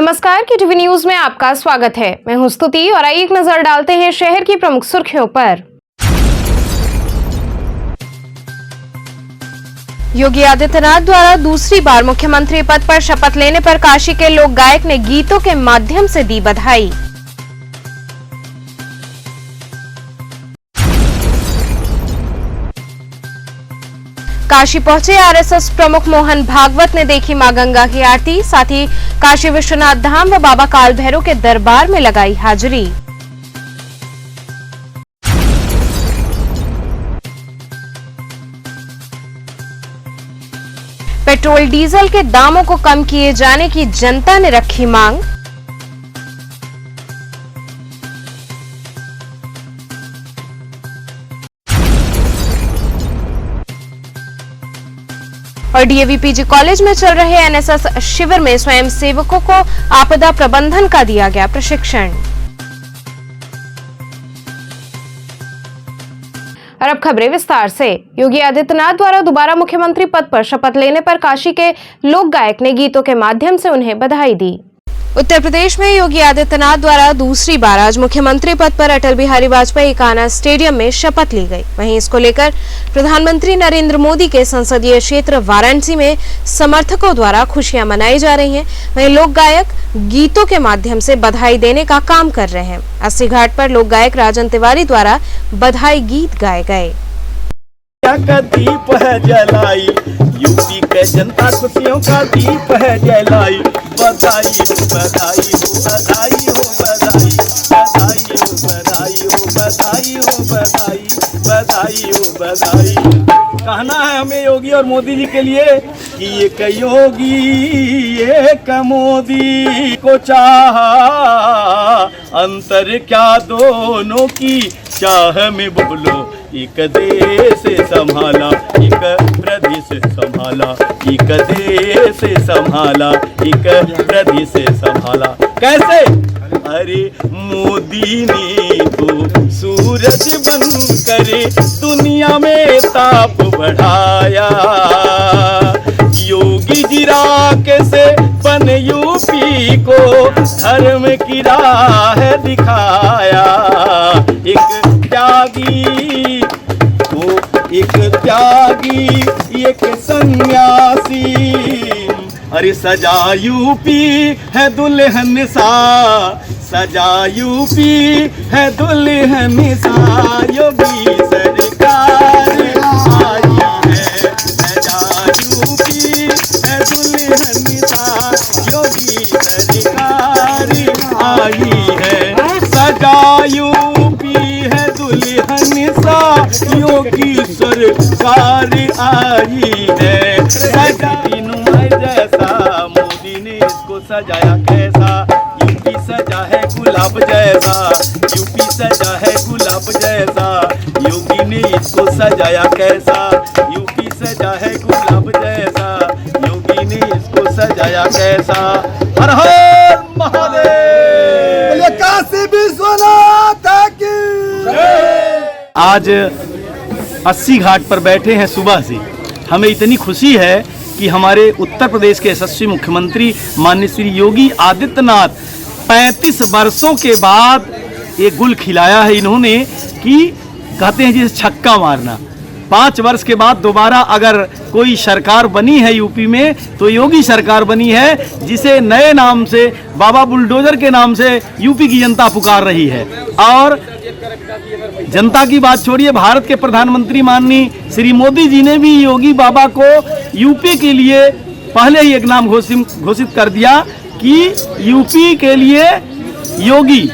नमस्कार, KTV news में आपका स्वागत है। मैं हूं स्तुति और आइए एक नजर डालते हैं शहर की प्रमुख सुर्खियों पर। योगी आदित्यनाथ द्वारा दूसरी बार मुख्यमंत्री पद पर शपथ लेने पर काशी के लोक गायक ने गीतों के माध्यम से दी बधाई। काशी पहुंचे आरएसएस प्रमुख मोहन भागवत ने देखी मां गंगा की आरती, साथ ही काशी विश्वनाथ धाम व बाबा काल भैरव के दरबार में लगाई हाजिरी। पेट्रोल डीजल के दामों को कम किए जाने की जनता ने रखी मांग। और डीएवी पीजी कॉलेज में चल रहे एनएसएस शिविर में स्वयंसेवकों को आपदा प्रबंधन का दिया गया प्रशिक्षण। और अब खबरें विस्तार से। योगी आदित्यनाथ द्वारा दोबारा मुख्यमंत्री पद पर शपथ लेने पर काशी के लोक गायक ने गीतों के माध्यम से उन्हें बधाई दी। उत्तर प्रदेश में योगी आदित्यनाथ द्वारा दूसरी बार आज मुख्यमंत्री पद पर अटल बिहारी वाजपेयी कान्हा स्टेडियम में शपथ ली गई। वहीं इसको लेकर प्रधानमंत्री नरेंद्र मोदी के संसदीय क्षेत्र वाराणसी में समर्थकों द्वारा खुशियां मनाई जा रही हैं। वहीं लोक गायक गीतों के माध्यम से बधाई देने का काम कर रहे हैं। अस्सी घाट पर लोक गायक राजन तिवारी द्वारा बधाई गीत गाए गए। का दीप है जलाई, यूपी के जनता खुशियों का दीप है जलाई। बधाई हो बधाई हो बधाई हो बधाई, बधाई हो बधाई हो बधाई हो बधाई, बधाई हो बधाई। कहना है हमें योगी और मोदी जी के लिए कि एक योगी एक मोदी को चाहा, अंतर क्या दोनों की चाह में बोलो। एक देश संभाला, एक प्रदेश संभाला, एक देश संभाला, एक प्रदेश संभाला। कैसे? अरे मोदी ने तो सूरज बन करे दुनिया में ताप बढ़ाया, योगी जी राह से बन यूपी को धर्म की राह दिखाया। एक सन्यासी, अरे सजा यूपी है दुल्हन सा, सजा यूपी है दुल्हन सा। योगी सरकार आई है, सजा यूपी है दुल्हन सा। योगी सरकार आई है, सजा यूपी है दुल्हन सा। योगी सरकार आई है, सजा जैसा मोदी ने इसको सजाया कैसा। यूपी सजा है गुलाब जैसा, यूपी सजा है गुलाब जैसा। योगी ने इसको सजाया कैसा, यूपी सजा है गुलाब जैसा। योगी ने इसको सजाया कैसा। हर हर महादेव, काशी विश्वनाथ की आज 80 घाट पर बैठे हैं सुबह से। हमें इतनी खुशी है कि हमारे उत्तर प्रदेश के यशस्वी मुख्यमंत्री माननीय श्री योगी आदित्यनाथ 35 वर्षों के बाद ये गुल खिलाया है इन्होंने, कि कहते हैं जिसे छक्का मारना। 5 वर्ष के बाद दोबारा अगर कोई सरकार बनी है यूपी में तो योगी सरकार बनी है, जिसे नए नाम से बाबा बुलडोजर के नाम से यूपी की जनता पुकार रही है। और जनता की बात छोड़िए, भारत के प्रधानमंत्री माननीय श्री मोदी जी ने भी योगी बाबा को यूपी के लिए पहले ही एक नाम घोषित कर दिया कि यूपी के लिए योगी,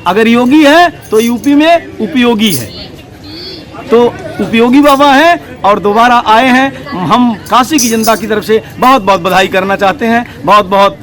अगर योगी है तो यूपी में उपयोगी है। तो उपयोगी बाबा हैं और दोबारा आए हैं। हम काशी की जनता की तरफ से बहुत बहुत बधाई करना चाहते हैं, बहुत बहुत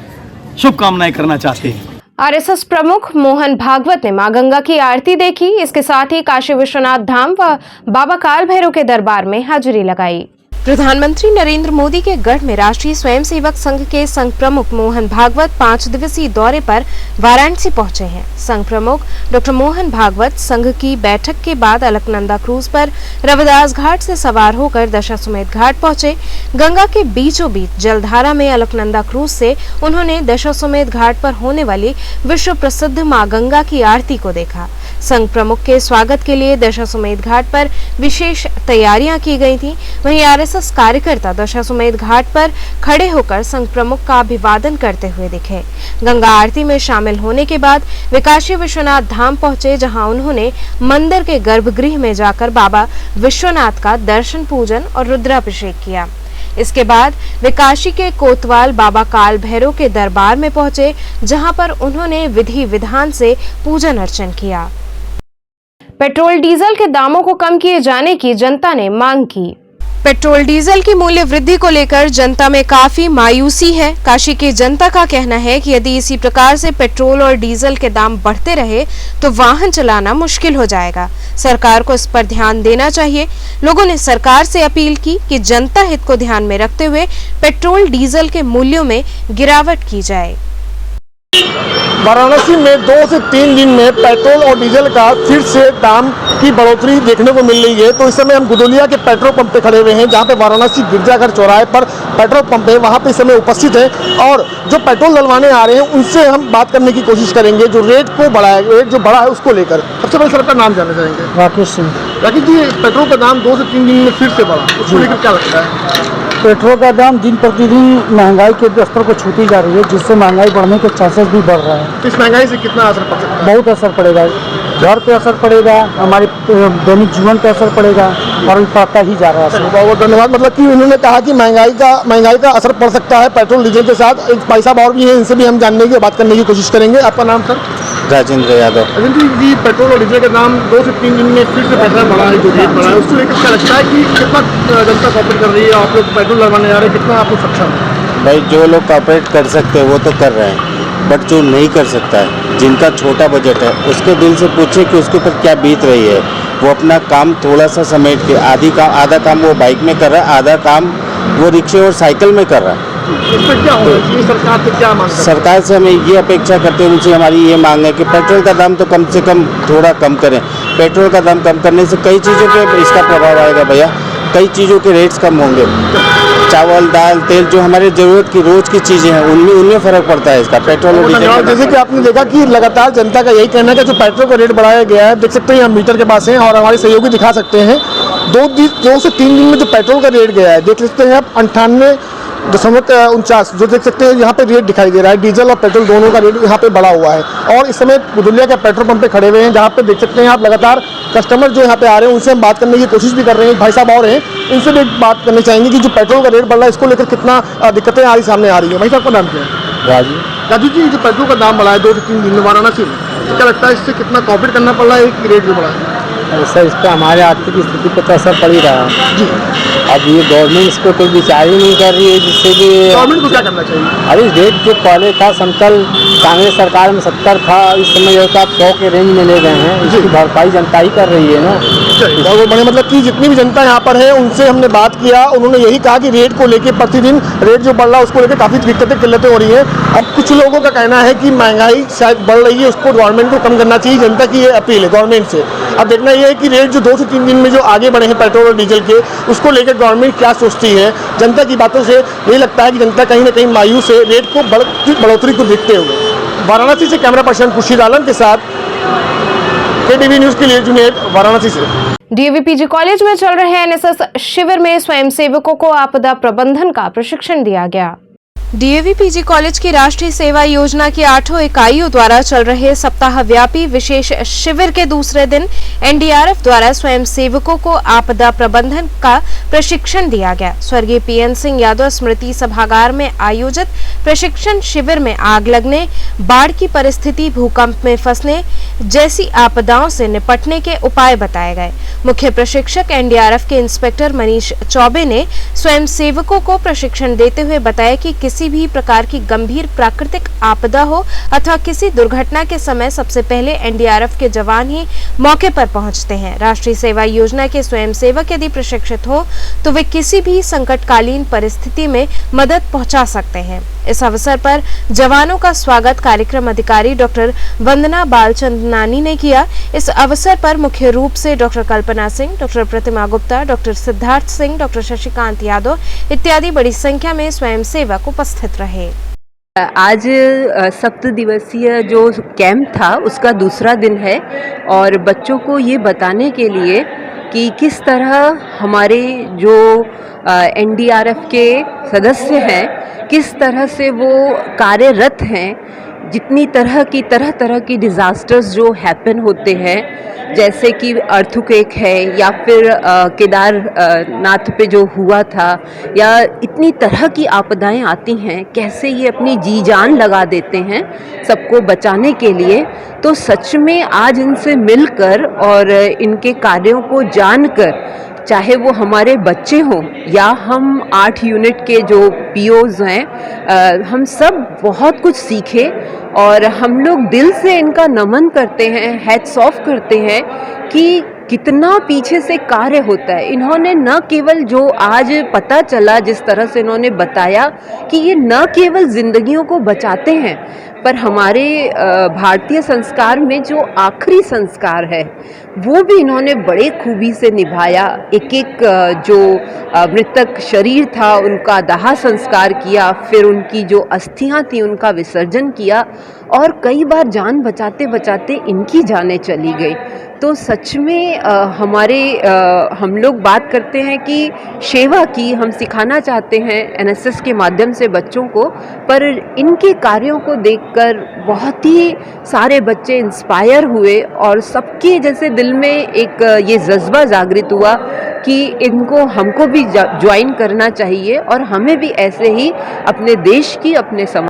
शुभकामनाएं करना चाहते हैं। आरएसएस प्रमुख मोहन भागवत ने मां गंगा की आरती देखी। इसके साथ ही काशी विश्वनाथ धाम व बाबा काल भैरव के दरबार में हाजिरी लगाई। प्रधानमंत्री नरेंद्र मोदी के गढ़ में राष्ट्रीय स्वयंसेवक संघ के संघ प्रमुख मोहन भागवत 5 दिवसीय दौरे पर वाराणसी पहुंचे हैं। संघ प्रमुख डॉक्टर मोहन भागवत संघ की बैठक के बाद अलकनंदा क्रूज पर रविदास घाट से सवार होकर दशाश्वमेध घाट पहुंचे। गंगा के बीचों बीच जलधारा में अलकनंदा क्रूज से उन्होंने दशाश्वमेध घाट पर होने वाली विश्व प्रसिद्ध मां गंगा की आरती को देखा। संघ प्रमुख के स्वागत के लिए दशाश्वमेध घाट पर विशेष तैयारियां की गई थी। वहीं आरएसएस कार्यकर्ता दशाश्वमेध घाट पर खड़े होकर संघ प्रमुख का अभिवादन करते हुए दिखे। गंगा आरती में शामिल होने के बाद वे काशी विश्वनाथ धाम पहुंचे, जहां उन्होंने मंदिर के गर्भगृह में जाकर बाबा विश्वनाथ का दर्शन पूजन और रुद्राभिषेक किया। इसके बाद वे काशी के कोतवाल बाबा काल भैरव के दरबार में पहुंचे, जहां पर उन्होंने विधि विधान से पूजन अर्चन किया। पेट्रोल डीजल के दामों को कम किए जाने की जनता ने मांग की। पेट्रोल डीजल की मूल्य वृद्धि को लेकर जनता में काफी मायूसी है। काशी की जनता का कहना है कि यदि इसी प्रकार से पेट्रोल और डीजल के दाम बढ़ते रहे तो वाहन चलाना मुश्किल हो जाएगा। सरकार को इस पर ध्यान देना चाहिए। लोगों ने सरकार से अपील की कि जनता हित को ध्यान में रखते हुए पेट्रोल डीजल के मूल्यों में गिरावट की जाए। वाराणसी में 2 से 3 दिन में पेट्रोल और डीजल का फिर से दाम की बढ़ोतरी देखने को मिल रही है। तो इस समय हम गुदोलिया के पेट्रोल पंप पे खड़े हुए हैं, जहां पे वाराणसी गिरजाघर चौराहे पर पेट्रोल पंप है। वहां पे इस समय उपस्थित है और जो पेट्रोल डलवाने आ रहे हैं उनसे हम बात करने की कोशिश करेंगे। जो रेट बढ़ा है उसको लेकर सबसे पहले सर का नाम जानना चाहेंगे। राकेश सिंह। राकेश जी, पेट्रोल का दाम 2 से 3 दिन में फिर से बढ़ा, उसको लेकर क्या लगता है? पेट्रोल का दाम दिन प्रतिदिन महंगाई के स्तर को छूती जा रही है, जिससे महंगाई बढ़ने के चांसेस भी बढ़ रहे हैं। इस महंगाई से कितना असर पड़ सकता है? बहुत असर पड़ेगा, घर पे असर पड़ेगा, हमारे दैनिक जीवन पे असर पड़ेगा और पड़ता ही जा रहा है। बहुत बहुत धन्यवाद। मतलब कि उन्होंने कहा कि महंगाई का असर पड़ सकता है पेट्रोल डीजल के साथ। एक भाई साहब और भी हैं, इनसे भी हम जानने की बात करने की कोशिश करेंगे। आपका नाम सर? राजेंद्र यादव। राजेंद्र जी, पेट्रोल और डीजल का दाम 2 से 3 दिन में फिर से पैसा बढ़ा है, जो रेट बढ़ा है, उसको लेकर क्या लगता है कि कितना जनता कॉपरेट कर रही है? आप लोग पेट्रोल लगवाने जा रहे हैं, कितना आप लोग सक्षम है? भाई, जो लोग कॉपरेट कर सकते हैं वो तो कर रहे हैं, बट जो नहीं कर सकता है, जिनका छोटा बजट है, उसके दिल से पूछे कि उसके ऊपर क्या बीत रही है। वो अपना काम थोड़ा सा समेट के आधा काम वो बाइक में कर रहा है, आधा काम वो रिक्शे और साइकिल में कर रहा है। इस पर क्या होना चाहिए? सरकार से क्या मांग? सरकार से हमें ये अपेक्षा करते हैं, उनसे हमारी ये मांग है कि पेट्रोल का दाम तो कम से कम थोड़ा कम करें। पेट्रोल का दाम कम करने से कई चीज़ों पे इसका प्रभाव आएगा भैया। कई चीज़ों के रेट्स कम होंगे। चावल, दाल, तेल, जो हमारे ज़रूरत की रोज़ की चीज़ें हैं उनमें फ़र्क पड़ता है इसका। पेट्रोल और डीजल, जैसे कि आपने देखा कि लगातार जनता का यही कहना है कि जो पेट्रोल का रेट बढ़ाया गया है, देख सकते हैं हम मीटर के पास हैं और हमारे सहयोगी दिखा सकते हैं। 2 से 3 दिन में जो पेट्रोल का रेट गया है, देख सकते हैं आप 98.49 जो देख सकते हैं यहाँ पे रेट दिखाई दे रहा है। डीजल और पेट्रोल दोनों का रेट यहाँ पे बढ़ा हुआ है। और इस समय गुदुलिया के पेट्रोल पंप पे खड़े हुए हैं, जहाँ पे देख सकते हैं आप लगातार कस्टमर जो यहाँ पे आ रहे हैं उनसे हम बात करने की कोशिश भी कर रहे हैं। भाई साहब और हैं, इनसे भी बात करनी चाहेंगे कि जो पेट्रोल का रेट बढ़ रहा है इसको लेकर कितना दिक्कतें सामने आ रही है। भाई साहब का नाम क्या है? राजू जी, जो पेट्रोल का दाम बढ़ा है 2 से 3 दिन में वाराणसी में, क्या लगता है इससे कितना कॉपरेट करना पड़ रहा है? एक रेट जो बढ़ा है सर, इस पर हमारे आर्थिक स्थिति पर तो असर पड़ ही रहा है जी। अब ये गवर्नमेंट इस पर कोई विचार ही नहीं कर रही है, जिससे कि गवर्नमेंट को क्या करना चाहिए? अरे रेट जो पहले था समतल, कांग्रेस सरकार में 70 था, इस समय जो आप 100 के रेंज में ले गए हैं, इसकी भरपाई जनता ही कर रही है ना। बहुत बड़े मतलब कि जितनी भी जनता यहाँ पर है उनसे हमने बात किया, उन्होंने यही कहा कि रेट को लेकर प्रतिदिन रेट जो बढ़ रहा है उसको लेकर काफ़ी दिक्कतें किल्लतें हो रही हैं। अब कुछ लोगों का कहना है कि महंगाई शायद बढ़ रही है, उसको गवर्नमेंट को कम करना चाहिए। जनता की ये अपील है गवर्नमेंट से। अब देखना ये है कि रेट जो 2 से 3 दिन में जो आगे बढ़े हैं पेट्रोल और डीजल के, उसको लेकर गवर्नमेंट क्या सोचती है। जनता की बातों से यही लगता है कि जनता कहीं ना कहीं मायूस है रेट को बढ़ोतरी को देखते हुए। वाराणसी से कैमरा पर्सन खुर्शीद आलम के साथ KTV न्यूज़ के लिए जुनेद, वाराणसी से। डीएवीपीजी कॉलेज में चल रहे एनएसएस शिविर में स्वयंसेवकों को आपदा प्रबंधन का प्रशिक्षण दिया गया। डीएवीपीजी कॉलेज की राष्ट्रीय सेवा योजना की 8 इकाइयों द्वारा चल रहे सप्ताहव्यापी विशेष शिविर के दूसरे दिन एनडीआरएफ द्वारा स्वयंसेवकों को आपदा प्रबंधन का प्रशिक्षण दिया गया। स्वर्गीय पीएन सिंह यादव स्मृति सभागार में आयोजित प्रशिक्षण शिविर में आग लगने, बाढ़ की परिस्थिति, भूकंप में फंसने, जैसी आपदाओं से निपटने के उपाय बताए गए। मुख्य प्रशिक्षक एनडीआरएफ के इंस्पेक्टर मनीष चौबे ने स्वयंसेवकों को प्रशिक्षण देते हुए बताया कि किसी भी प्रकार की गंभीर प्राकृतिक आपदा हो अथवा किसी दुर्घटना के समय सबसे पहले एनडीआरएफ के जवान ही मौके पर पहुंचते हैं। राष्ट्रीय सेवा योजना के स्वयंसेवक यदि प्रशिक्षित हो तो वे किसी भी संकटकालीन परिस्थिति में मदद पहुंचा सकते हैं। इस अवसर पर जवानों का स्वागत कार्यक्रम अधिकारी डॉक्टर वंदना बालचंदनानी ने किया। इस अवसर पर मुख्य रूप से डॉक्टर कल्पना सिंह, डॉक्टर प्रतिमा गुप्ता, डॉक्टर सिद्धार्थ सिंह, डॉक्टर शशिकांत यादव इत्यादि बड़ी संख्या में स्वयंसेवक उपस्थित रहे। आज 7 दिवसीय जो कैंप था उसका दूसरा दिन है और बच्चों को ये बताने के लिए कि किस तरह हमारे जो एनडीआरएफ के सदस्य हैं किस तरह से वो कार्यरत हैं। जितनी तरह की डिज़ास्टर्स जो हैपन होते हैं जैसे कि अर्थक्वेक है या फिर केदारनाथ पे जो हुआ था या इतनी तरह की आपदाएं आती हैं, कैसे ये अपनी जी जान लगा देते हैं सबको बचाने के लिए। तो सच में आज इनसे मिलकर और इनके कार्यों को जानकर, चाहे वो हमारे बच्चे हों या हम 8 यूनिट के जो पीओज हैं, हम सब बहुत कुछ सीखे और हम लोग दिल से इनका नमन करते हैं, हैट्स ऑफ करते हैं कि कितना पीछे से कार्य होता है। इन्होंने न केवल जो आज पता चला जिस तरह से इन्होंने बताया कि ये न केवल जिंदगियों को बचाते हैं पर हमारे भारतीय संस्कार में जो आखिरी संस्कार है वो भी इन्होंने बड़े खूबी से निभाया। एक जो मृतक शरीर था उनका दाह संस्कार किया, फिर उनकी जो अस्थियां थी उनका विसर्जन किया और कई बार जान बचाते बचाते इनकी जानें चली गई। तो सच में हम लोग बात करते हैं कि सेवा की हम सिखाना चाहते हैं एनएसएस के माध्यम से बच्चों को, पर इनके कार्यों को देखकर बहुत ही सारे बच्चे इंस्पायर हुए और सबके जैसे दिल में एक ये जज्बा जागृत हुआ कि इनको हमको भी ज्वाइन करना चाहिए और हमें भी ऐसे ही अपने देश की अपने समाज।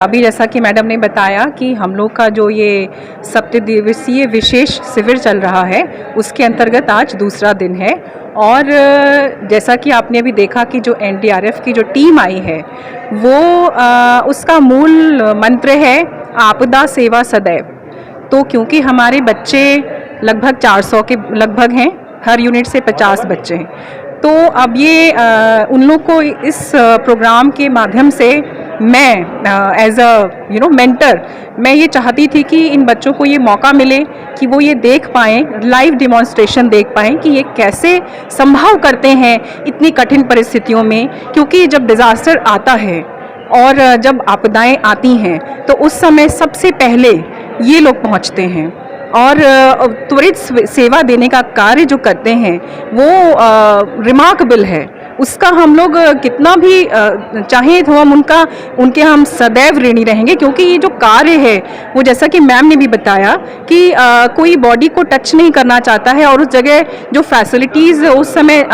अभी जैसा कि मैडम ने बताया कि हम लोग का जो ये 7 दिवसीय विशेष शिविर चल रहा है उसके अंतर्गत आज दूसरा दिन है और जैसा कि आपने अभी देखा कि जो एनडीआरएफ की जो टीम आई है वो उसका मूल मंत्र है आपदा सेवा सदैव। तो क्योंकि हमारे बच्चे लगभग 400 के लगभग हैं, हर यूनिट से 50 बच्चे हैं, तो अब ये उन लोग को इस प्रोग्राम के माध्यम से मैं एज अ मेंटर मैं ये चाहती थी कि इन बच्चों को ये मौका मिले कि वो ये देख पाएँ, लाइव डिमॉन्स्ट्रेशन देख पाएँ कि ये कैसे संभव करते हैं इतनी कठिन परिस्थितियों में। क्योंकि जब डिज़ास्टर आता है और जब आपदाएं आती हैं तो उस समय सबसे पहले ये लोग पहुंचते हैं और त्वरित सेवा देने का कार्य जो करते हैं वो रिमार्केबल है। उसका हम लोग कितना भी चाहें तो हम उनके हम सदैव ऋणी रहेंगे, क्योंकि ये जो कार्य है वो जैसा कि मैम ने भी बताया कि कोई बॉडी को टच नहीं करना चाहता है और उस जगह जो फैसिलिटीज़ उस समय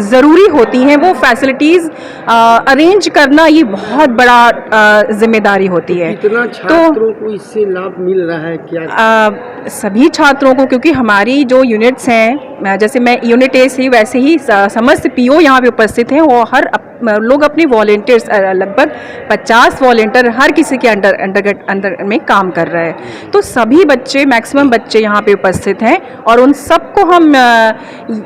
ज़रूरी होती हैं वो फैसिलिटीज़ अरेंज करना ये बहुत बड़ा जिम्मेदारी होती है। कितना छात्रों को इससे लाभ मिल रहा है क्या? सभी छात्रों को, क्योंकि हमारी जो यूनिट्स हैं, जैसे मैं यूनिट ए से वैसे ही समस्त पीओ यहाँ पे उपस्थित हैं और हर लोग अपने वॉलेंटियर्स लगभग 50 वॉलेंटियर हर किसी के अंडर में काम कर रहे हैं। तो सभी बच्चे, मैक्सिमम बच्चे यहाँ पे उपस्थित हैं और उन सबको हम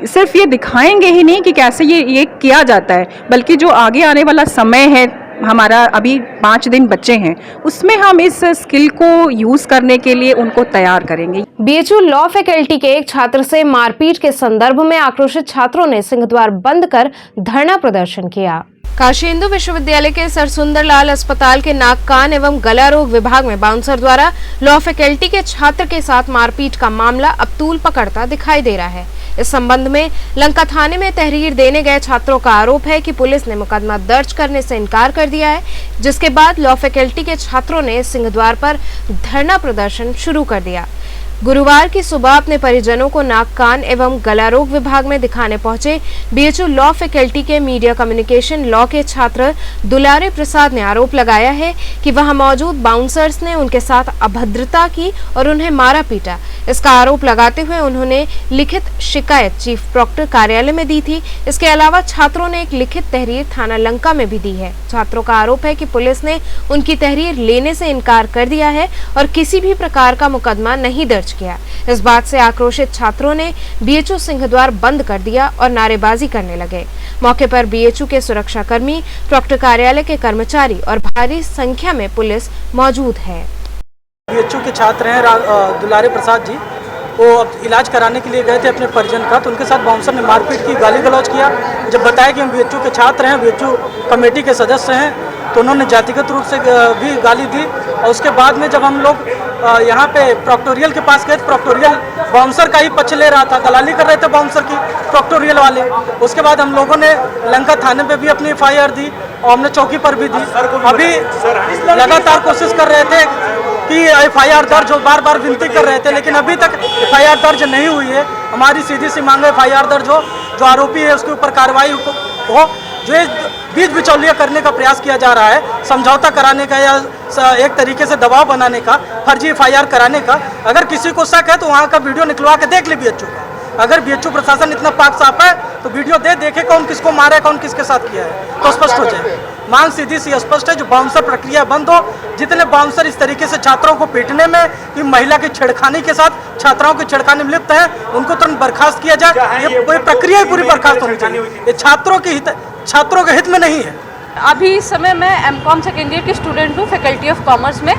सिर्फ ये दिखाएंगे ही नहीं कि कैसे ये किया जाता है, बल्कि जो आगे आने वाला समय है, हमारा अभी 5 दिन बच्चे हैं, उसमें हम इस स्किल को यूज करने के लिए उनको तैयार करेंगे। बीएचयू लॉ फैकल्टी के एक छात्र से मारपीट के संदर्भ में आक्रोशित छात्रों ने सिंहद्वार बंद कर धरना प्रदर्शन किया। काशी हिंदू विश्वविद्यालय के सर सुंदरलाल अस्पताल के नाक कान एवं गला रोग विभाग में बाउंसर द्वारा लॉ फैकल्टी के छात्र के साथ मारपीट का मामला अब तूल पकड़ता दिखाई दे रहा है। इस संबंध में लंका थाने में तहरीर देने गए छात्रों का आरोप है कि पुलिस ने मुकदमा दर्ज करने से इनकार कर दिया है, जिसके बाद लॉ फैकल्टी के छात्रों ने सिंहद्वार पर धरना प्रदर्शन शुरू कर दिया। गुरुवार की सुबह अपने परिजनों को नाक कान एवं गला रोग विभाग में दिखाने पहुंचे बीएचयू लॉ फैकल्टी के मीडिया कम्युनिकेशन लॉ के छात्र दुलारे प्रसाद ने आरोप लगाया है कि वहां मौजूद बाउंसर्स ने उनके साथ अभद्रता की और उन्हें मारा पीटा। इसका आरोप लगाते हुए उन्होंने लिखित शिकायत चीफ प्रॉक्टर कार्यालय में दी थी। इसके अलावा छात्रों ने एक लिखित तहरीर थाना लंका में भी दी है। छात्रों का आरोप है कि पुलिस ने उनकी तहरीर लेने से इनकार कर दिया है और किसी भी प्रकार का मुकदमा नहीं दर्ज किया। इस बात से आक्रोशित छात्रों ने बीएचयू सिंहद्वार बंद कर दिया और नारेबाजी करने लगे। मौके पर बीएचयू के सुरक्षाकर्मी, प्रॉक्टर कार्यालय के कर्मचारी और भारी संख्या में पुलिस मौजूद है। बीएचयू के छात्र हैं दुलारे प्रसाद जी, वो इलाज कराने के लिए गए थे अपने परिजन का, तो उनके साथ बाउंसर ने मारपीट की, गाली गलौज किया। जब बताया कि हम बीएचयू के छात्र हैं, बीएचयू कमेटी के सदस्य हैं, तो उन्होंने जातिगत रूप से भी गाली दी। और उसके बाद में जब हम लोग यहाँ पे प्रॉक्टोरियल के पास गए, प्रॉक्टोरियल बाउंसर का ही पक्ष ले रहा था, दलाली कर रहे थे बाउंसर की प्रॉक्टोरियल वाले। उसके बाद हम लोगों ने लंका थाने पे भी अपनी एफआईआर दी और हमने चौकी पर भी दी। अभी लगातार कोशिश कर रहे थे कि एफआईआर दर्ज हो, बार बार विनती कर रहे थे, लेकिन अभी तक एफआईआर दर्ज नहीं हुई है। हमारी सीधी सी मांग है एफआईआर दर्ज हो, जो आरोपी है उसके ऊपर कार्रवाई हो। जो बीच बिचौलिया करने का प्रयास किया जा रहा है, समझौता कराने का या एक तरीके से दबाव बनाने का, फर्जी एफआईआर कराने का, अगर किसी को शक है तो वहाँ का वीडियो निकलवा के देख ले बीएचयू का। अगर बीएचयू प्रशासन इतना पाक साफ है तो वीडियो देखे कौन किसको मारा है, कौन किसके साथ किया है, तो स्पष्ट हो जाए। मांग सीधी सी स्पष्ट है, जो बाउंसर प्रक्रिया बंद हो। जितने बाउंसर इस तरीके से छात्रों को पीटने में, कि महिला की छेड़खानी के साथ छात्राओं की छेड़खानी में लिप्त है, उनको तुरंत बर्खास्त किया जाए। ये प्रक्रिया ही पूरी बर्खास्त होनी चाहिए। ये छात्रों के हित में नहीं है। अभी इस समय मैं एमकॉम सेकेंड ईयर की स्टूडेंट हूँ फैकल्टी ऑफ कॉमर्स में।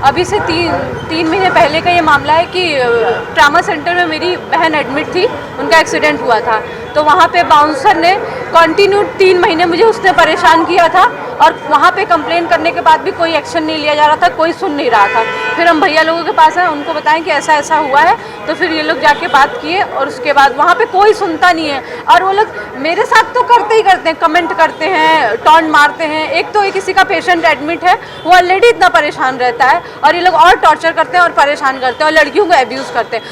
अभी से तीन महीने पहले का ये मामला है कि ट्रामा सेंटर में मेरी बहन एडमिट थी, उनका एक्सीडेंट हुआ था। तो वहाँ पे बाउंसर ने कंटिन्यू 3 महीने मुझे उसने परेशान किया था और वहाँ पे कंप्लेन करने के बाद भी कोई एक्शन नहीं लिया जा रहा था, कोई सुन नहीं रहा था। फिर हम भैया लोगों के पास आए, उनको बताएं कि ऐसा ऐसा हुआ है, तो फिर ये लोग जाके बात किए और उसके बाद वहाँ पे कोई सुनता नहीं है। और वो लोग मेरे साथ तो करते ही करते हैं, कमेंट करते हैं, टॉन्ट मारते हैं। एक तो किसी का पेशेंट एडमिट है, वो ऑलरेडी इतना परेशान रहता है और ये लोग और टॉर्चर करते हैं और परेशान करते हैं और लड़कियों को अब्यूज़ करते हैं।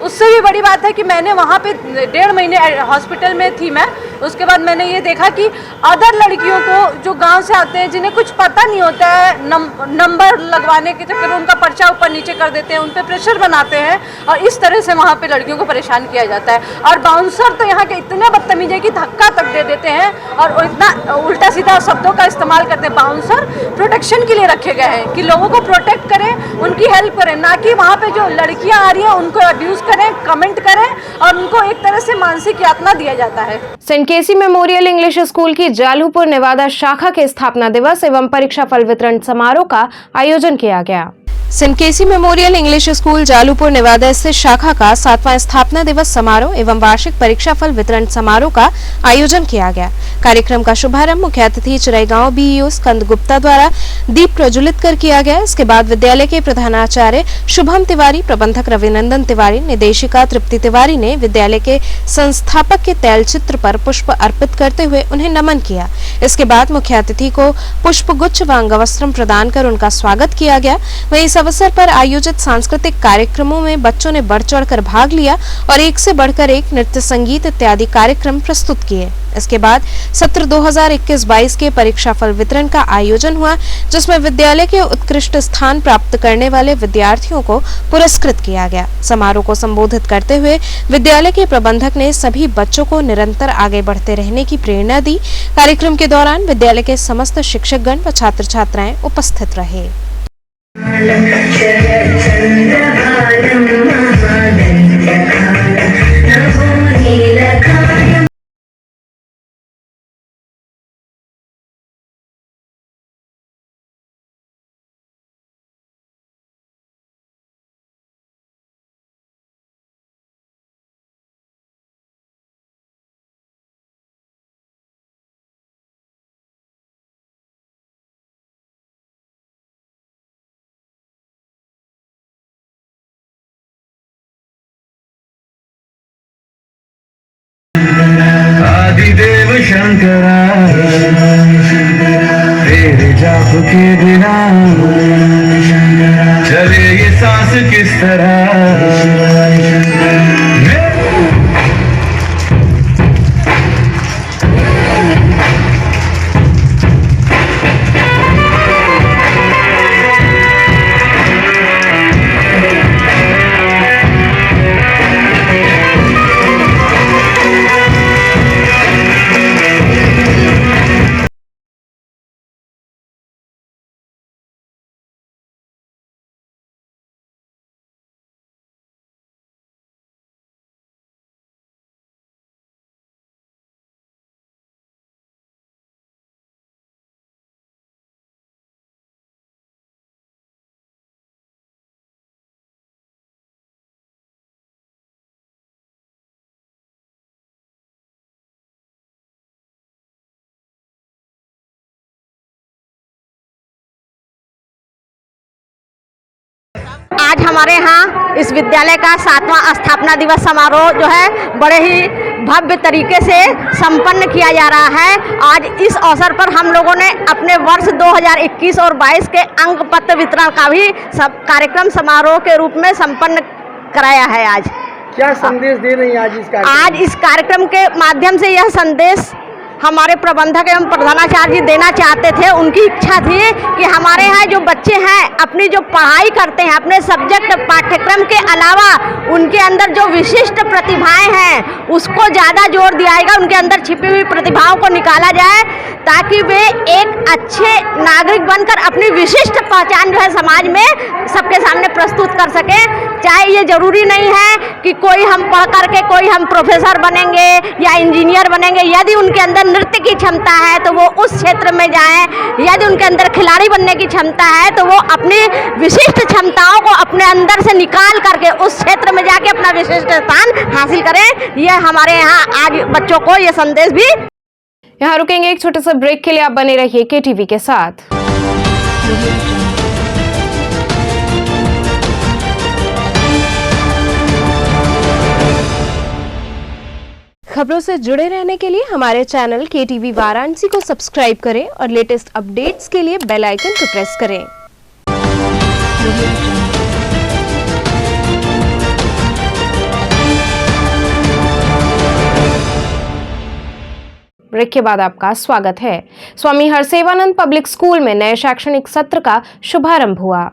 उससे भी बड़ी बात है कि मैंने वहाँ पे 1.5 महीने हॉस्पिटल में थी मैं। उसके बाद मैंने ये देखा कि अदर लड़कियों को जो गांव से आते हैं, जिन्हें कुछ पता नहीं होता है, नंबर लगवाने के चक्कर में उनका पर्चा ऊपर नीचे कर देते हैं, उन पर प्रेशर बनाते हैं और इस तरह से वहाँ पे लड़कियों को परेशान किया जाता है। और बाउंसर तो यहाँ के इतने बदतमीज है कि धक्का तक दे देते हैं और इतना उल्टा सीधा शब्दों का इस्तेमाल करते हैं। बाउंसर प्रोटेक्शन के लिए रखे गए हैं कि लोगों को प्रोटेक्ट करें, उनकी हेल्प करें, ना कि वहाँ पे जो लड़कियाँ आ रही हैं उनको अब्यूज़ करें, कमेंट करें और उनको एक तरह से मानसिक यातना दिया जाता है। सेंट केसी मेमोरियल इंग्लिश स्कूल की जालूपुर नेवादा शाखा के स्थापना दिवस एवं परीक्षा फल वितरण समारोह का आयोजन किया गया। सेंट केसी मेमोरियल इंग्लिश स्कूल जालूपुर नेवादा स्थित शाखा का 7वां स्थापना दिवस समारोह एवं वार्षिक परीक्षा फल वितरण समारोह का आयोजन किया गया। कार्यक्रम का शुभारंभ मुख्य अतिथि चिराईगांव बीईओ स्कंद गुप्ता द्वारा दीप प्रज्वलित कर किया गया। इसके बाद विद्यालय के प्रधानाचार्य शुभम तिवारी, प्रबंधक रविनंदन तिवारी, निदेशिका तृप्ति तिवारी ने विद्यालय के संस्थापक के तैल चित्र पर पुष्प अर्पित करते हुए उन्हें नमन किया। इसके बाद मुख्य अतिथि को पुष्प गुच्छ व अंगवस्त्रम प्रदान कर उनका स्वागत किया गया। वहीं इस अवसर पर आयोजित सांस्कृतिक कार्यक्रमों में बच्चों ने बढ़ चढ़कर भाग लिया और एक से बढ़कर एक नृत्य, संगीत इत्यादि कार्यक्रम प्रस्तुत किए। इसके बाद सत्र 2021-22 के परीक्षा फल वितरण का आयोजन हुआ, जिसमें विद्यालय के उत्कृष्ट स्थान प्राप्त करने वाले विद्यार्थियों को पुरस्कृत किया गया। समारोह को संबोधित करते हुए विद्यालय के प्रबंधक ने सभी बच्चों को निरंतर आगे बढ़ते रहने की प्रेरणा दी। कार्यक्रम के दौरान विद्यालय के समस्त शिक्षकगण व छात्र छात्राएं उपस्थित रहे। आदिदेव शंकरा तेरे जाप के बिना चले ये एहसास किस तरह आज हमारे यहाँ इस विद्यालय का 7वां स्थापना दिवस समारोह जो है बड़े ही भव्य तरीके से संपन्न किया जा रहा है। आज इस अवसर पर हम लोगों ने अपने वर्ष 2021 और 22 के अंक पत्र वितरण का भी कार्यक्रम समारोह के रूप में संपन्न कराया है। आज क्या संदेश दे रही हैं आज इस कार्यक्रम के माध्यम से यह संदेश हमारे प्रबंधक एवं प्रधानाचार्य जी देना चाहते थे। उनकी इच्छा थी कि हमारे यहाँ जो बच्चे हैं अपनी जो पढ़ाई करते हैं अपने सब्जेक्ट पाठ्यक्रम के अलावा उनके अंदर जो विशिष्ट प्रतिभाएं हैं उसको ज़्यादा जोर दिया जाएगा, उनके अंदर छिपी हुई प्रतिभाओं को निकाला जाए ताकि वे एक अच्छे नागरिक बनकर अपनी विशिष्ट पहचान जो है समाज में सबके सामने प्रस्तुत कर सकें। चाहे ये जरूरी नहीं है कि कोई हम पढ़ करके कोई हम प्रोफेसर बनेंगे या इंजीनियर बनेंगे। यदि उनके अंदर नृत्य की क्षमता है तो वो उस क्षेत्र में जाएं, यदि उनके अंदर खिलाड़ी बनने की क्षमता है तो वो अपनी विशिष्ट क्षमताओं को अपने अंदर से निकाल करके उस क्षेत्र में जाके अपना विशिष्ट स्थान हासिल करें। ये हमारे यहाँ आज बच्चों को ये संदेश भी। यहाँ रुकेंगे एक छोटे से ब्रेक के लिए, आप बने रहिए KTV के साथ। खबरों से जुड़े रहने के लिए हमारे चैनल KTV वाराणसी को सब्सक्राइब करें और लेटेस्ट अपडेट्स के लिए बेल आइकन को प्रेस करें। ब्रेक के बाद आपका स्वागत है। स्वामी हरसेवानंद पब्लिक स्कूल में नए शैक्षणिक सत्र का शुभारंभ हुआ।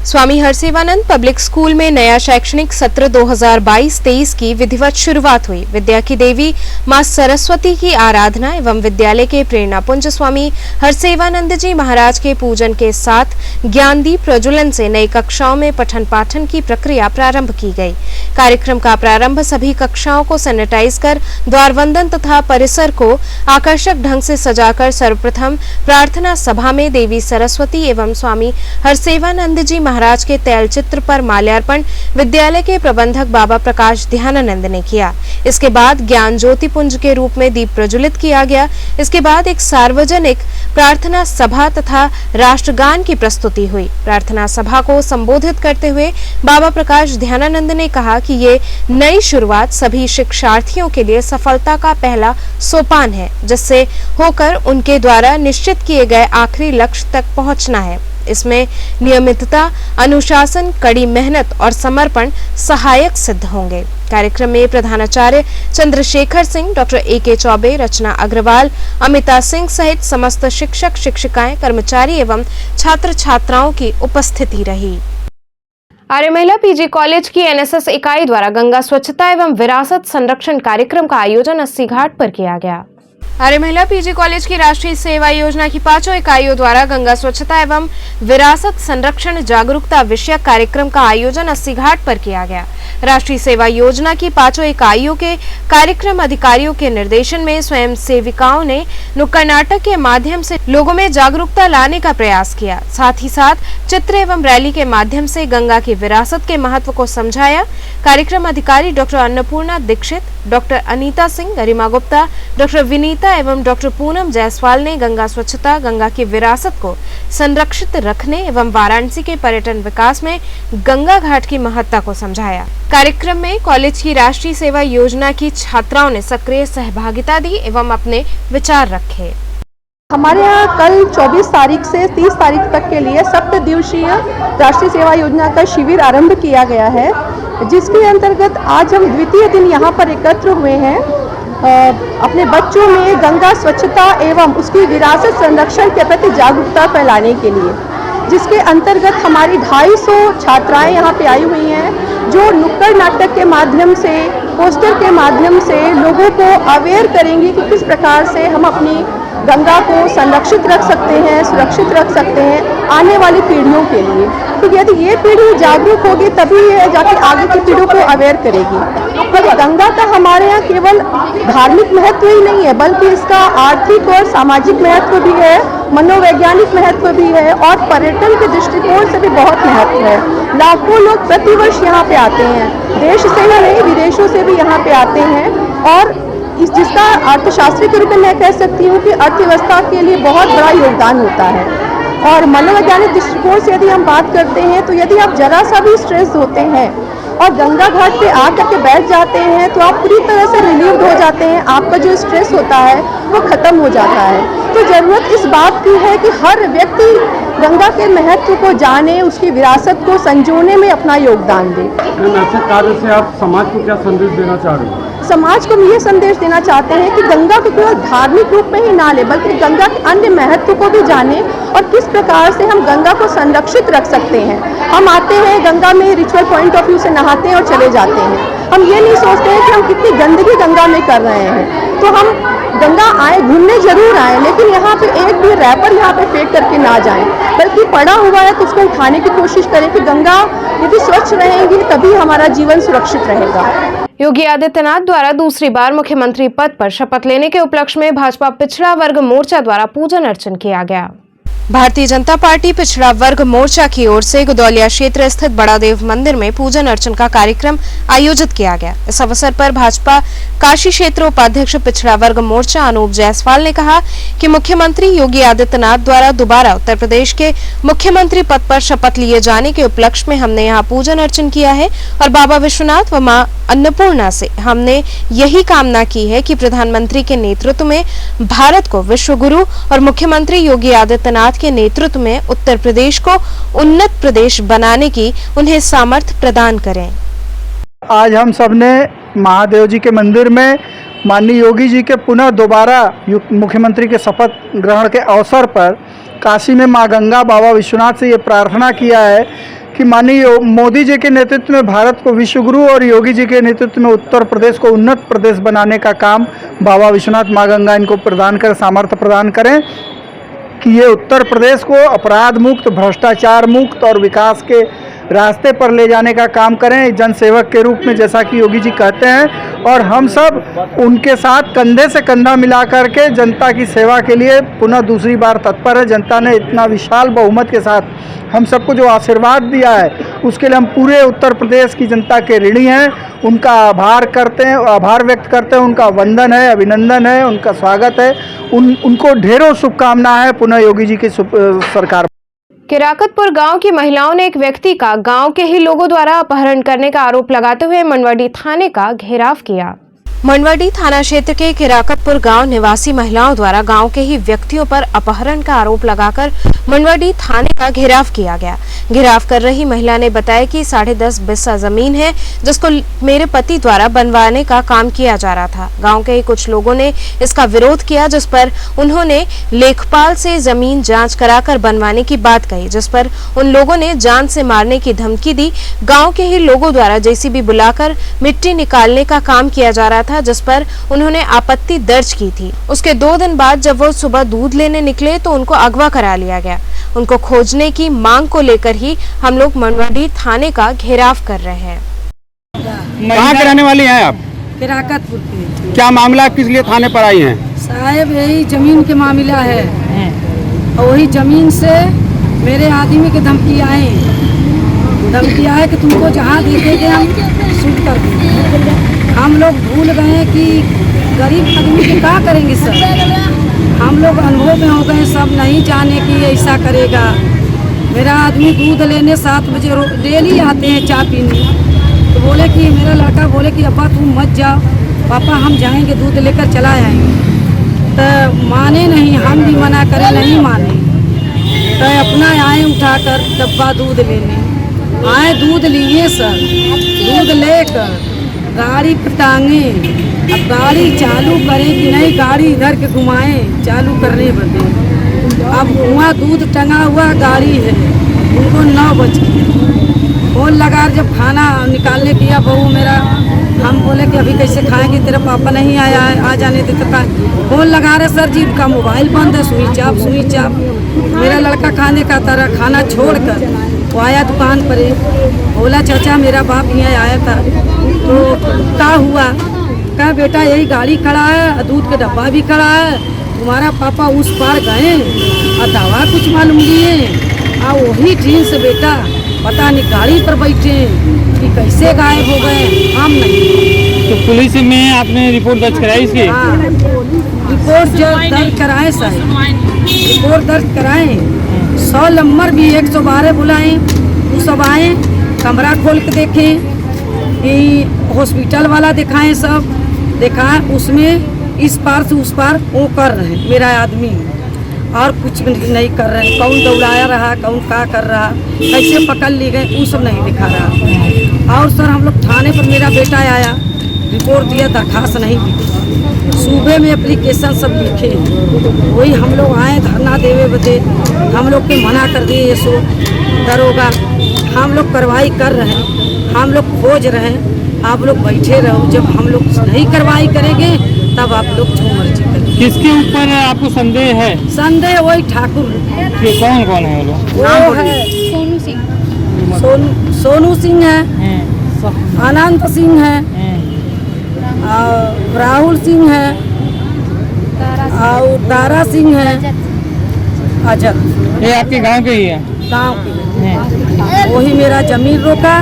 स्वामी हरसेवानंद पब्लिक स्कूल में नया शैक्षणिक सत्र 2022-23 की विधिवत शुरुआत हुई। विद्या की देवी मां सरस्वती की आराधना एवं विद्यालय के प्रेरणापुंज स्वामी हरसेवानंद जी महाराज के पूजन के साथ ज्ञानदीप प्रज्वलन से नई कक्षाओं में पठन पाठन की प्रक्रिया प्रारंभ की गई। कार्यक्रम का प्रारंभ सभी कक्षाओं को सैनिटाइज कर द्वारवंदन तथा परिसर को आकर्षक ढंग से सजाकर सर्वप्रथम प्रार्थना सभा में देवी सरस्वती एवं स्वामी हरसेवानंद जी महाराज के तैल चित्र पर माल्यार्पण विद्यालय के प्रबंधक बाबा प्रकाश ध्यानानंद ने किया। इसके बाद ज्ञान ज्योति पुंज के रूप में दीप प्रज्वलित किया गया। इसके बाद एक सार्वजनिक प्रार्थना सभा तथा राष्ट्रगान की प्रस्तुति हुई। प्रार्थना सभा को संबोधित करते हुए बाबा प्रकाश ध्यानानंद ने कहा कि ये नई शुरुआत सभी शिक्षार्थियों के लिए सफलता का पहला सोपान है, जिससे होकर उनके द्वारा निश्चित किए गए आखिरी लक्ष्य तक पहुंचना है। इसमें नियमितता, अनुशासन, कड़ी मेहनत और समर्पण सहायक सिद्ध होंगे। कार्यक्रम में प्रधानाचार्य चंद्रशेखर सिंह, डॉक्टर AK चौबे, रचना अग्रवाल, अमिता सिंह सहित समस्त शिक्षक, शिक्षिकाएं, कर्मचारी एवं छात्र छात्राओं की उपस्थिति रही। आर्य महिला PG कॉलेज की NSS इकाई द्वारा गंगा स्वच्छता एवं विरासत संरक्षण कार्यक्रम का आयोजन 80 घाट पर किया गया। आर्य महिला PG कॉलेज की राष्ट्रीय सेवा योजना की 5 इकाइयों द्वारा गंगा स्वच्छता एवं विरासत संरक्षण जागरूकता विषयक कार्यक्रम का आयोजन 80 घाट पर किया गया। राष्ट्रीय सेवा योजना की 5 इकाइयों के कार्यक्रम अधिकारियों के निर्देशन में स्वयं सेविकाओं ने नुक्कड़ नाटक के माध्यम से लोगों में जागरूकता लाने का प्रयास किया। साथ ही साथ चित्र एवं रैली के माध्यम से गंगा की विरासत के महत्व को समझाया। कार्यक्रम अधिकारी डॉक्टर अन्नपूर्णा दीक्षित, डॉक्टर अनीता सिंह, गरिमा गुप्ता, डॉक्टर विनीता एवं डॉक्टर पूनम जायसवाल ने गंगा स्वच्छता, गंगा की विरासत को संरक्षित रखने एवं वाराणसी के पर्यटन विकास में गंगा घाट की महत्ता को समझाया। कार्यक्रम में कॉलेज की राष्ट्रीय सेवा योजना की छात्राओं ने सक्रिय सहभागिता दी एवं अपने विचार रखे। हमारे यहाँ कल 24 तारीख से 30 तारीख तक के लिए 7 दिवसीय राष्ट्रीय सेवा योजना का शिविर आरंभ किया गया है, जिसके अंतर्गत आज हम द्वितीय दिन यहाँ पर एकत्र हुए हैं अपने बच्चों में गंगा स्वच्छता एवं उसकी विरासत संरक्षण के प्रति जागरूकता फैलाने के लिए, जिसके अंतर्गत हमारी 250 छात्राएं यहाँ पे आई हुई हैं, जो नुक्कड़ नाटक के माध्यम से, पोस्टर के माध्यम से लोगों को अवेयर करेंगी कि किस प्रकार से हम अपनी गंगा को संरक्षित रख सकते हैं, सुरक्षित रख सकते हैं आने वाली पीढ़ियों के लिए। तो यदि ये पीढ़ी जागरूक होगी तभी ये जाके आगे की पीढ़ियों को अवेयर करेगी। पर गंगा का हमारे यहाँ केवल धार्मिक महत्व ही नहीं है, बल्कि इसका आर्थिक और सामाजिक महत्व भी है, मनोवैज्ञानिक महत्व भी है और पर्यटन के दृष्टिकोण से भी बहुत महत्व है। लाखों लोग प्रतिवर्ष यहाँ पे आते हैं, देश से ही नहीं विदेशों से भी यहाँ पे आते हैं और जिसका अर्थशास्त्री के रूप में मैं कह सकती हूँ कि अर्थव्यवस्था के लिए बहुत बड़ा योगदान होता है। और मनोवैज्ञानिक दृष्टिकोण से यदि हम बात करते हैं तो यदि आप जरा सा भी स्ट्रेस होते हैं और गंगा घाट पे आकर के बैठ जाते हैं तो आप पूरी तरह से रिलीव्ड हो जाते हैं, आपका जो स्ट्रेस होता है वो ख़त्म हो जाता है। तो ज़रूरत इस बात की है कि हर व्यक्ति गंगा के महत्व को जाने, उसकी विरासत को संजोने में अपना योगदान दे। ऐसे कार्य से आप समाज को क्या संदेश देना चाह रहे हैं? समाज को हम ये संदेश देना चाहते हैं कि गंगा को केवल धार्मिक रूप में ही ना ले, बल्कि गंगा के अन्य महत्व को भी जाने और किस प्रकार से हम गंगा को संरक्षित रख सकते हैं। हम आते हैं गंगा में रिचुअल पॉइंट ऑफ व्यू से नहाते हैं और चले जाते हैं, हम ये नहीं सोचते हैं कि हम कितनी गंदगी गंगा में कर रहे हैं। तो हम गंगा आए, घूमने जरूर आए, लेकिन यहाँ पे एक भी रैपर यहाँ पे फेंक करके ना जाएं, बल्कि पड़ा हुआ है तो उसको उठाने की कोशिश करें कि गंगा यदि स्वच्छ रहेगी तभी हमारा जीवन सुरक्षित रहेगा। योगी आदित्यनाथ द्वारा दूसरी बार मुख्यमंत्री पद पर शपथ लेने के उपलक्ष्य में भाजपा पिछड़ा वर्ग मोर्चा द्वारा पूजन अर्चन किया गया। भारतीय जनता पार्टी पिछड़ा वर्ग मोर्चा की ओर से गुदौलिया क्षेत्र स्थित बड़ा देव मंदिर में पूजन अर्चन का कार्यक्रम आयोजित किया गया। इस अवसर पर भाजपा काशी क्षेत्र उपाध्यक्ष पिछड़ा वर्ग मोर्चा अनूप जायसवाल ने कहा कि मुख्यमंत्री योगी आदित्यनाथ द्वारा दोबारा उत्तर प्रदेश के मुख्यमंत्री पद पर शपथ लिए जाने के उपलक्ष्य में हमने यहाँ पूजन अर्चन किया है और बाबा विश्वनाथ व मां अन्नपूर्णा से हमने यही कामना की है कि प्रधानमंत्री के नेतृत्व में भारत को विश्व गुरु और मुख्यमंत्री योगी आदित्यनाथ के नेतृत्व में उत्तर प्रदेश को उन्नत प्रदेश बनाने की उन्हें सामर्थ्य प्रदान करें। आज हम सब ने महादेव जी के मंदिर में माननीय योगी जी के पुनः दोबारा मुख्यमंत्री के शपथ ग्रहण के अवसर पर काशी में मां गंगा बाबा विश्वनाथ से ये प्रार्थना किया है कि माननीय मोदी जी के नेतृत्व में भारत को विश्व गुरु और योगी जी के नेतृत्व में उत्तर प्रदेश को उन्नत प्रदेश बनाने का काम बाबा विश्वनाथ मां गंगा इनको प्रदान कर सामर्थ्य प्रदान करें कि ये उत्तर प्रदेश को अपराध मुक्त, भ्रष्टाचार मुक्त और विकास के रास्ते पर ले जाने का काम करें जनसेवक के रूप में, जैसा कि योगी जी कहते हैं। और हम सब उनके साथ कंधे से कंधा मिला करके जनता की सेवा के लिए पुनः दूसरी बार तत्पर है। जनता ने इतना विशाल बहुमत के साथ हम सबको जो आशीर्वाद दिया है उसके लिए हम पूरे उत्तर प्रदेश की जनता के ऋणी हैं। उनका आभार व्यक्त करते हैं, उनका वंदन है, अभिनंदन है, उनका स्वागत है, उनको ढेरों शुभकामनाएं हैं पुनः योगी जी की सरकार। किराकतपुर गांव की महिलाओं ने एक व्यक्ति का गांव के ही लोगों द्वारा अपहरण करने का आरोप लगाते हुए मंडवाडी थाने का घेराव किया। मंडवाडी थाना क्षेत्र के किराकतपुर गांव निवासी महिलाओं द्वारा गांव के ही व्यक्तियों पर अपहरण का आरोप लगाकर मंडवाडी थाने का घेराव किया गया। घेराव कर रही महिला ने बताया कि 10.5 बिस्सा जमीन है जिसको मेरे पति द्वारा बनवाने का काम किया जा रहा था। गांव के ही कुछ लोगों ने इसका विरोध किया, जिस पर उन्होंने लेखपाल से जमीन जांच कराकर बनवाने की बात कही, जिस पर उन लोगों ने जान से मारने की धमकी दी। गाँव के ही लोगों द्वारा जेसीबी बुलाकर मिट्टी निकालने का काम किया जा रहा था, जिस पर उन्होंने आपत्ति दर्ज की थी। उसके 2 दिन बाद जब वो सुबह दूध लेने निकले तो उनको अगवा करा लिया गया। उनको खोजने की मांग को लेकर ही हम लोग मंडवाडी थाने का घेराव कर रहे हैं। कहाँ के रहने वाली हैं आप? किराकतपुर की। क्या मामला, किस लिए थाने पर आई हैं? साहब यही जमीन के मामला है और वही जमीन से मेरे आदमी की धमकी आए कि तुमको जहाँ देखेंगे हम शूट कर देंगे। हम लोग भूल गए कि गरीब आदमी के क्या करेंगे सर। हम लोग अनुभव में हो गए, सब नहीं जाने कि ऐसा करेगा। मेरा आदमी दूध लेने 7 बजे डेली आते हैं चाय पीने, तो बोले कि मेरा लड़का बोले कि अब्बा तुम मत जाओ, पापा हम जाएंगे दूध लेकर चला आएंगे। तो माने नहीं, हम भी मना करें नहीं माने, तो अपना आए उठाकर डब्बा दूध लेने, आए दूध लिए सर, दूध लेकर गाड़ी पर टांगे, अब गाड़ी चालू करें कि नहीं, गाड़ी इधर के घुमाएं चालू करने बदे। अब वहाँ दूध टंगा हुआ गाड़ी है, उनको 9 बज गए। फोन लगा जब खाना निकालने किया बहू मेरा, हम बोले कि अभी कैसे खाएंगे, तेरा पापा नहीं आया है, आ जाने देते का। फोन लगा रहे सर जी, इनका मोबाइल बंद है, स्विच ऑफ स्विच ऑफ। मेरा लड़का खाने का तरह खाना छोड़कर वो आया दुकान पर, बोला चाचा मेरा बाप यहाँ आया था, तो क्या हुआ? कहा बेटा यही गाड़ी खड़ा है, दूध का डब्बा भी खड़ा है, तुम्हारा पापा उस पार गए और दवा कुछ मालूम लिए, वही ट्रेन से बेटा पता नहीं गाड़ी पर बैठे कि कैसे गायब हो गए, हम नहीं। तो पुलिस में आपने रिपोर्ट दर्ज कराई इसकी? हाँ, रिपोर्ट दर्ज कराए सर, रिपोर्ट दर्ज कराए, 100 नंबर भी 112 बुलाए, वो सब आए, कमरा खोल के देखे कि हॉस्पिटल वाला दिखाएं, सब दिखाएं, उसमें इस पार से उस पार वो कर रहे हैं मेरा आदमी, और कुछ भी नहीं कर रहे हैं। कौन दौड़ाया रहा, कौन क्या कर रहा, कैसे पकड़ ली गए, वो सब नहीं दिखा रहा। और सर हम लोग थाने पर, मेरा बेटा आया, रिपोर्ट दिया, दरखास्त नहीं दी, सूबे में एप्लीकेशन सब लिखे, वही हम लोग आए धरना देवे बदे, हम लोग के मना कर दिए, ये सो दरोगा, हम लोग कार्रवाई कर रहे हैं, हम लोग खोज रहे हैं, आप लोग बैठे रहो, जब हम लोग नहीं कार्रवाई करेंगे तब आप लोग जो मर्जी करें। किसके ऊपर आपको संदेह है? संदेह वही ठाकुर। कौन कौन है वो है सोनू सिंह, सोनू सिंह है, अनंत सिंह है, और राहुल सिंह है, और तारा सिंह है, अजय। ये आपके गांव के ही है? गांव के। वही मेरा जमीन रोका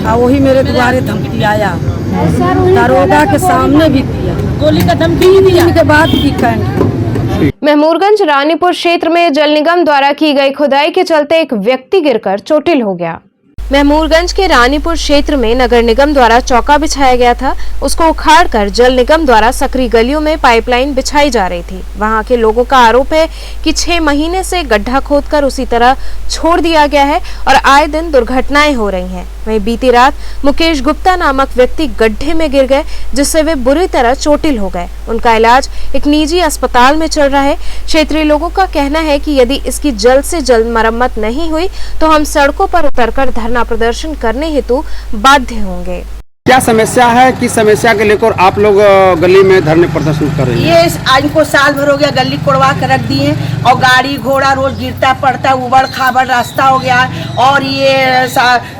और वही मेरे द्वारे धमकी आया, दरोगा के सामने भी दिया, गोली का धमकी ही दिया, के बाद की कहेंगे। महमूरगंज रानीपुर क्षेत्र में जल निगम द्वारा की गई खुदाई के चलते एक व्यक्ति गिरकर चोटिल हो गया। महमूरगंज के रानीपुर क्षेत्र में नगर निगम द्वारा चौका बिछाया गया था, उसको उखाड़कर जल निगम द्वारा सकरी गलियों में पाइपलाइन बिछाई जा रही थी। वहां के लोगों का आरोप है कि 6 महीने से गड्ढा खोदकर उसी तरह छोड़ दिया गया है और आए दिन दुर्घटनाएं हो रही हैं। वहीं बीती रात मुकेश गुप्ता नामक व्यक्ति गड्ढे में गिर गए, जिससे वे बुरी तरह चोटिल हो गए। उनका इलाज एक निजी अस्पताल में चल रहा है। क्षेत्रीय लोगों का कहना है कि यदि इसकी जल्द से जल्द मरम्मत नहीं हुई तो हम सड़कों पर उतरकर धरना प्रदर्शन करने हेतु बाध्य होंगे। क्या समस्या है, किस समस्या के लेकर आप लोग गली में धरने प्रदर्शन कर रहे हैं? ये आज को साल भर हो गया, गली कोड़वा कर रख दिए और गाड़ी घोड़ा रोज गिरता पड़ता, उबड़ खाबड़ रास्ता हो गया। और ये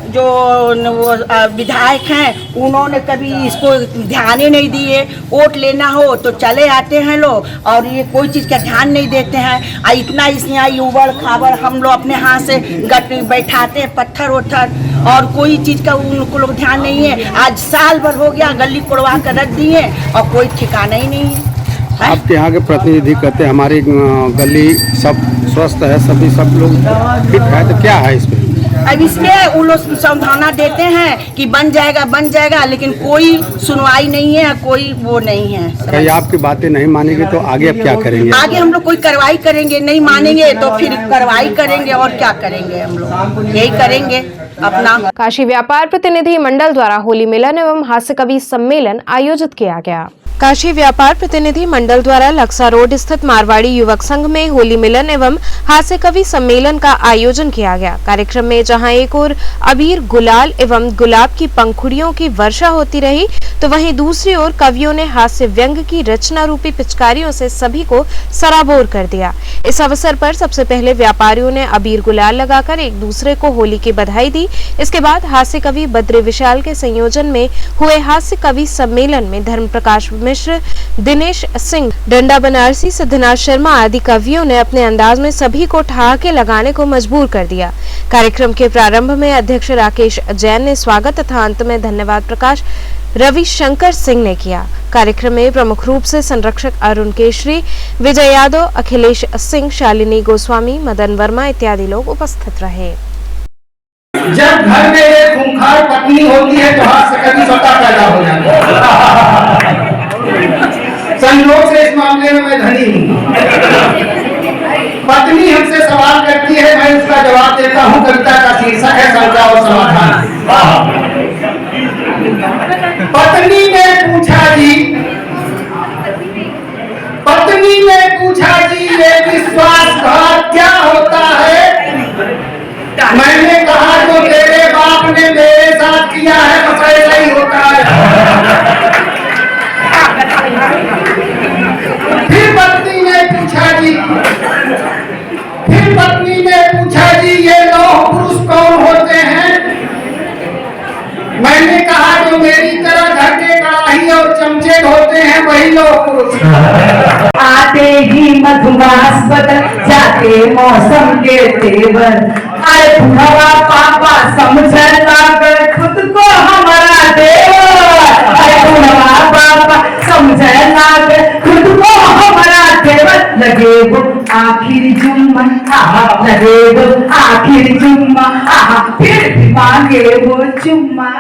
जो विधायक हैं उन्होंने कभी इसको ध्यान ही नहीं दिए। वोट लेना हो तो चले आते हैं लोग और ये कोई चीज़ का ध्यान नहीं देते हैं। और इतना इसमें उबड़ खाबड़ हम लोग अपने हाथ से बैठाते हैं पत्थर वत्थर और कोई चीज़ का उनको लोग ध्यान नहीं है। आज साल भर हो गया, गली कोड़वा कर रख दिए और कोई ठिकाना ही नहीं है। आपके यहाँ के प्रतिनिधि कहते हैं हमारी गली सब स्वस्थ है, सभी सब लोग फिट है, तो क्या है इसमें? अब इसमें वो लोग समझाना देते हैं कि बन जाएगा, लेकिन कोई सुनवाई नहीं है, कोई वो नहीं है। कहीं आपकी बातें नहीं मानेंगे तो आगे अब क्या करेंगे? आगे हम लोग कोई कार्रवाई करेंगे, नहीं मानेंगे तो फिर कार्रवाई करेंगे और क्या करेंगे, हम लोग यही करेंगे अपना। काशी व्यापार प्रतिनिधि मंडल द्वारा होली मिलन एवं हास्य कवि सम्मेलन आयोजित किया गया। काशी व्यापार प्रतिनिधि मंडल द्वारा लक्सा रोड स्थित मारवाड़ी युवक संघ में होली मिलन एवं हास्य कवि सम्मेलन का आयोजन किया गया। कार्यक्रम में जहां एक ओर अबीर गुलाल एवं गुलाब की पंखुड़ियों की वर्षा होती रही, तो वहीं दूसरी ओर कवियों ने हास्य व्यंग की रचना रूपी पिचकारियों से सभी को सराबोर कर दिया। इस अवसर पर सबसे पहले व्यापारियों ने अबीर गुलाल लगाकर एक दूसरे को होली की बधाई दी। इसके बाद हास्य कवि बद्री विशाल के संयोजन में हुए हास्य कवि सम्मेलन में धर्म प्रकाश मिश्र, दिनेश सिंह, डंडा बनारसी, सिद्धनाथ शर्मा आदि कवियों ने अपने अंदाज में सभी को ठहाके लगाने को मजबूर कर दिया। कार्यक्रम के प्रारंभ में अध्यक्ष राकेश जैन ने स्वागत तथा अंत में धन्यवाद प्रकाश रविशंकर सिंह ने किया। कार्यक्रम में प्रमुख रूप से संरक्षक अरुण केशरी, विजय यादव, अखिलेश सिंह, शालिनी गोस्वामी, मदन वर्मा इत्यादि लोग उपस्थित रहे। जब घर में एक खूंखार पत्नी होती है तो हास्य कवि स्वतः पैदा हो जाता है। संयोग से इस मामले में मैं धनी हूँ। पत्नी हमसे सवाल करती है, मैं उसका जवाब देता हूँ। कविता का शीर्षक है शंका और समाधान। पत्नी ने पूछा जी, पत्नी ने पूछा जी, ये विश्वासघात क्या होता है? मैंने कहा जो तेरे बाप ने मेरे साथ किया है बस ऐसा ही होता है। फिर पत्नी ने पूछा जी, फिर पत्नी ने पूछा जी, ये लौह पुरुष कौन होते हैं? मैंने कहा जो मेरी तरह घर के कड़ाही और चमचे होते हैं वही लौह पुरुष। आते ही मधुमास बदल जाते मौसम के तेवर। अरे बुढ़वा पापा समझना कर खुद को हमारा देवर। अरे बुढ़वा पापा समझना कर खुद को हमारा देवर। लगे वो आखिरी जुम्मा, लगे वो आखिरी जुम्मा, फिर भी मांगे वो चुम्मा।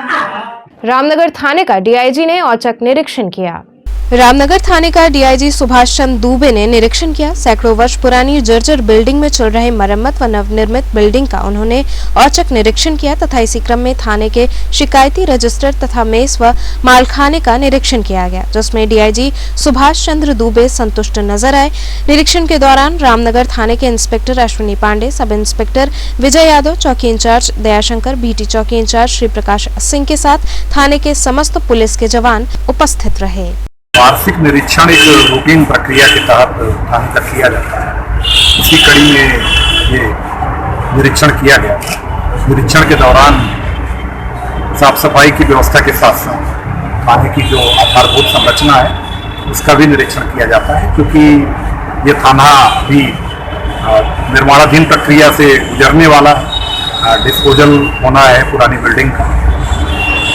रामनगर थाने का डीआईजी ने औचक निरीक्षण किया। रामनगर थाने का डीआईजी सुभाष चंद्र दुबे ने निरीक्षण किया। सैकड़ों वर्ष पुरानी जर्जर बिल्डिंग में चल रहे मरम्मत व नवनिर्मित बिल्डिंग का उन्होंने औचक निरीक्षण किया तथा इसी क्रम में थाने के शिकायती रजिस्टर तथा मेस व मालखाने का निरीक्षण किया गया, जिसमें डीआईजी सुभाष चंद्र दुबे संतुष्ट नजर आए। निरीक्षण के दौरान रामनगर थाने के inspector Ashwini Pandey, sub inspector Vijay Yadav, चौकी इंचार्ज दयाशंकर, बीटी चौकी इंचार्ज श्री प्रकाश सिंह के साथ थाने के समस्त पुलिस के जवान उपस्थित रहे। वार्षिक निरीक्षण एक रूटीन प्रक्रिया के तहत थाने का किया जाता है। इसी कड़ी में ये निरीक्षण किया गया। निरीक्षण के दौरान साफ सफाई की व्यवस्था के साथ साथ थाने की जो आधारभूत संरचना है उसका भी निरीक्षण किया जाता है, क्योंकि ये थाना भी निर्माणाधीन प्रक्रिया से गुजरने वाला डिस्पोजल होना है पुरानी बिल्डिंग का।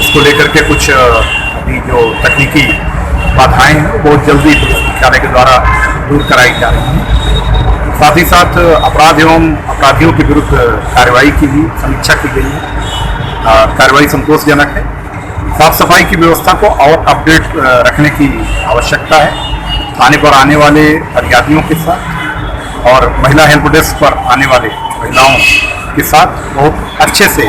इसको लेकर के कुछ अभी जो तकनीकी बाधाएं हैं बहुत जल्दी पुलिस मुख्यालय के द्वारा दूर कराई जा रही हैं। साथ ही साथ अपराध एवं अपराधियों के विरुद्ध कार्रवाई की भी समीक्षा की गई है। कार्रवाई संतोषजनक है। साफ सफाई की व्यवस्था को और अपडेट रखने की आवश्यकता है। थाने पर आने वाले फरियादियों के साथ और महिला हेल्प डेस्क पर आने वाले महिलाओं के साथ बहुत अच्छे से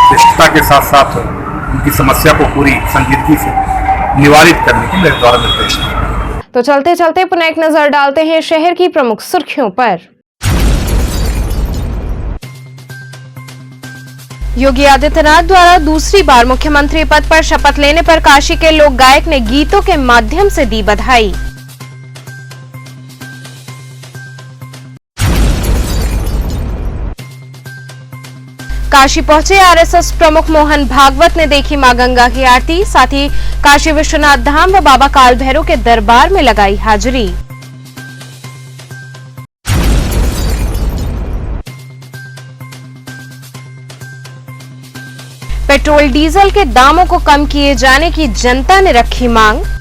शिष्टता के साथ साथ उनकी समस्या को पूरी संजीदगी से निवारित करने के मेरे द्वारा निर्देश है। तो चलते चलते पुनः एक नजर डालते हैं शहर की प्रमुख सुर्खियों पर। योगी आदित्यनाथ द्वारा दूसरी बार मुख्यमंत्री पद पर शपथ लेने पर काशी के लोक गायक ने गीतों के माध्यम से दी बधाई। काशी पहुंचे आरएसएस प्रमुख मोहन भागवत ने देखी मां गंगा की आरती, साथ ही काशी विश्वनाथ धाम व बाबा काल भैरव के दरबार में लगाई हाजिरी। पेट्रोल डीजल के दामों को कम किए जाने की जनता ने रखी मांग।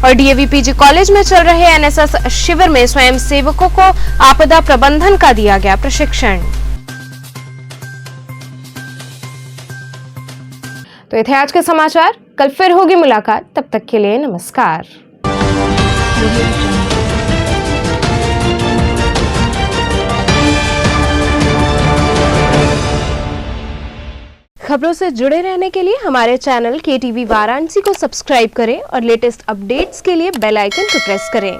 और डीएवी पीजी कॉलेज में चल रहे एनएसएस शिविर में स्वयं सेवकों को आपदा प्रबंधन का दिया गया प्रशिक्षण। तो ये थे आज के समाचार। कल फिर होगी मुलाकात, तब तक के लिए नमस्कार। खबरों से जुड़े रहने के लिए हमारे चैनल KTV वाराणसी को सब्सक्राइब करें और लेटेस्ट अपडेट्स के लिए बेल आइकन को प्रेस करें।